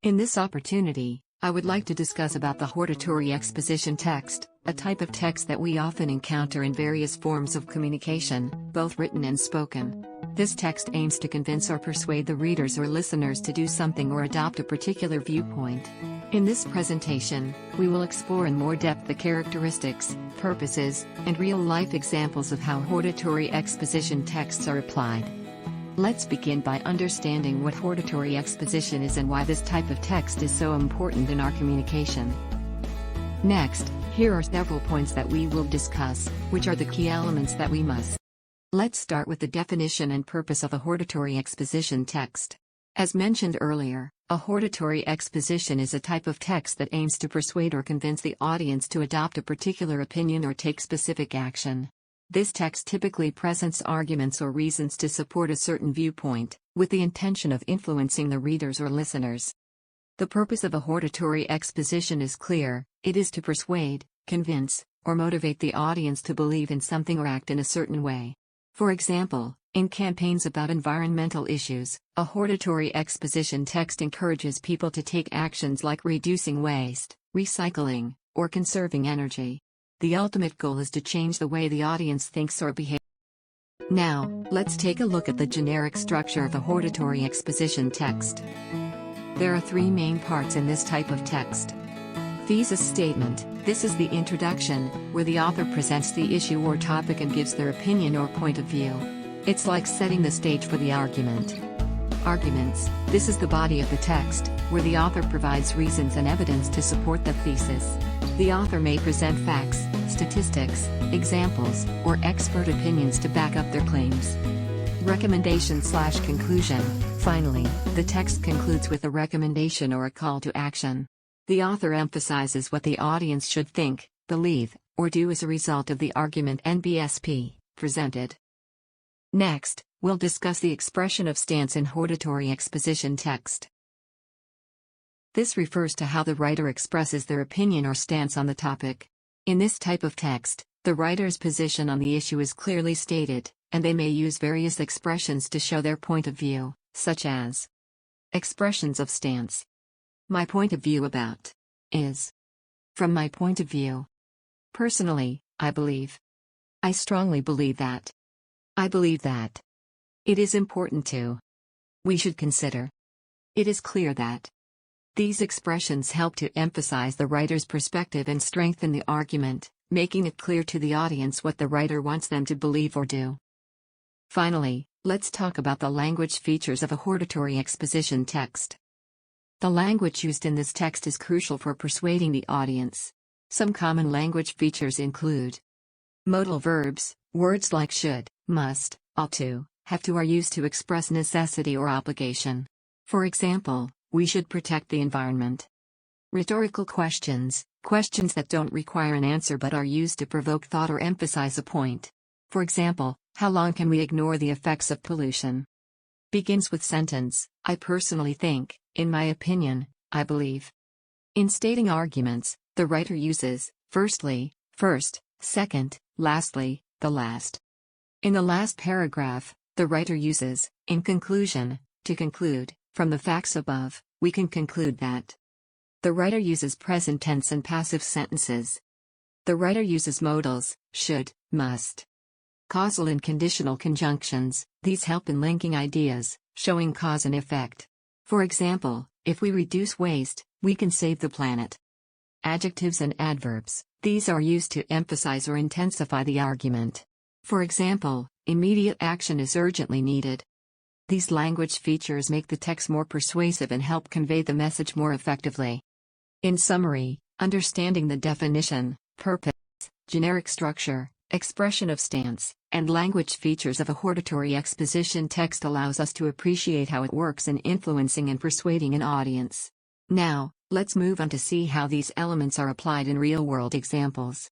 In this opportunity, I would like to discuss about the hortatory exposition text, a type of text that we often encounter in various forms of communication, both written and spoken. This text aims to convince or persuade the readers or listeners to do something or adopt a particular viewpoint. In this presentation, we will explore in more depth the characteristics, purposes, and real-life examples of how hortatory exposition texts are applied. Let's begin by understanding what hortatory exposition is and why this type of text is so important in our communication. Next, here are several points that we will discuss, which are the key elements that we must. Let's start with the definition and purpose of a hortatory exposition text. As mentioned earlier, a hortatory exposition is a type of text that aims to persuade or convince the audience to adopt a particular opinion or take specific action. This text typically presents arguments or reasons to support a certain viewpoint, with the intention of influencing the readers or listeners. The purpose of a hortatory exposition is clear: it is to persuade, convince, or motivate the audience to believe in something or act in a certain way. For example, in campaigns about environmental issues, a hortatory exposition text encourages people to take actions like reducing waste, recycling, or conserving energy. The ultimate goal is to change the way the audience thinks or behaves. Now, let's take a look at the generic structure of a hortatory exposition text. There are three main parts in this type of text. Thesis statement: this is the introduction, where the author presents the issue or topic and gives their opinion or point of view. It's like setting the stage for the argument. Arguments: this is the body of the text, where the author provides reasons and evidence to support the thesis. The author may present facts, statistics, examples, or expert opinions to back up their claims. Recommendation/conclusion: finally, the text concludes with a recommendation or a call to action. The author emphasizes what the audience should think, believe, or do as a result of the argument NBSP presented. Next, we'll discuss the expression of stance in hortatory exposition text. This refers to how the writer expresses their opinion or stance on the topic. In this type of text, the writer's position on the issue is clearly stated, and they may use various expressions to show their point of view, such as expressions of stance. My point of view about is. From my point of view. Personally, I believe. I strongly believe that. I believe that. It is important to. We should consider. It is clear that. These expressions help to emphasize the writer's perspective and strengthen the argument, making it clear to the audience what the writer wants them to believe or do. Finally, let's talk about the language features of a hortatory exposition text. The language used in this text is crucial for persuading the audience. Some common language features include modal verbs. Words like should, must, ought to, have to are used to express necessity or obligation. For example, we should protect the environment. Rhetorical questions, questions that don't require an answer but are used to provoke thought or emphasize a point. For example, how long can we ignore the effects of pollution? Begins with sentence: I personally think, in my opinion, I believe. In stating arguments, the writer uses firstly, first, second, lastly, the last. In the last paragraph, the writer uses in conclusion, to conclude. From the facts above, we can conclude that. The writer uses present tense and passive sentences. The writer uses modals, should, must. Causal and conditional conjunctions, these help in linking ideas, showing cause and effect. For example, if we reduce waste, we can save the planet. Adjectives and adverbs, these are used to emphasize or intensify the argument. For example, immediate action is urgently needed. These language features make the text more persuasive and help convey the message more effectively. In summary, understanding the definition, purpose, generic structure, expression of stance, and language features of a hortatory exposition text allows us to appreciate how it works in influencing and persuading an audience. Now, let's move on to see how these elements are applied in real-world examples.